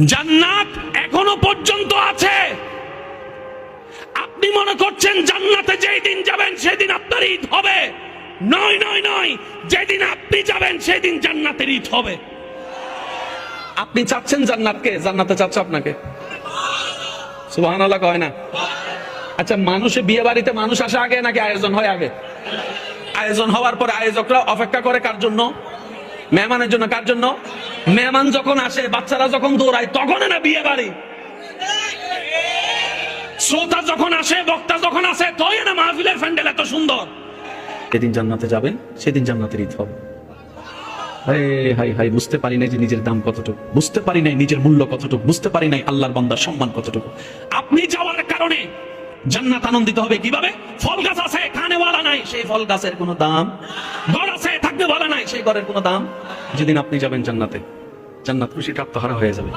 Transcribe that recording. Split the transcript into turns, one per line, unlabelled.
জান্নাত এখনো পর্যন্ত আছে। আপনি মনে করছেন জান্নাতে যেই দিন যাবেন সেদিন আপনার ঈদ হবে? নয় নয় নয়, যেদিন আপনি যাবেন সেদিন জান্নাতের ঈদ হবে। আপনি চাচ্ছেন জান্নাতকে, জান্নাতে চাচ্ছে আপনাকে। সুবহানাল্লাহ কয় না? আচ্ছা, মানুষে বিয়ে বাড়িতে মানুষ আসে আগে নাকি আয়োজন হয় আগে? আয়োজন হওয়ার পরে আয়োজকরা অপেক্ষা করে কার জন্য? মেহমানের জন্য। কার জন্য? মেহমান যখন আসে, বাচ্চারা যখন দৌড়ায়, তখন না বিয়ে বাড়ি। শ্রোতা যখন আসে, বক্তা যখন আসে, তখন না মাহফিলের প্যান্ডেল এত সুন্দর। যেদিন জান্নাতে যাবেন সেদিন জান্নাতের ঈদ হবে। হায় হায় হায়, বুঝতে পারি নাই যে নিজের দাম কতটুকু, বুঝতে পারি নাই নিজের মূল্য কতটুকু, বুঝতে পারি নাই আল্লাহর বান্দার সম্মান কতটুকু। আপনি যাওয়ার কারণে জান্নাত আনন্দিত হবে কিভাবে? ফল গাছ আছে, খানেওয়ালা নাই, সেই ফল গাছের কোনো দাম। ঘর আছে, থাকবে বলা নাই, সেই ঘরের কোনো দাম। যেদিন আপনি যাবেন জান্নাতে, জান্নাত খুশিতে আত্মহারা হয়ে যাবে।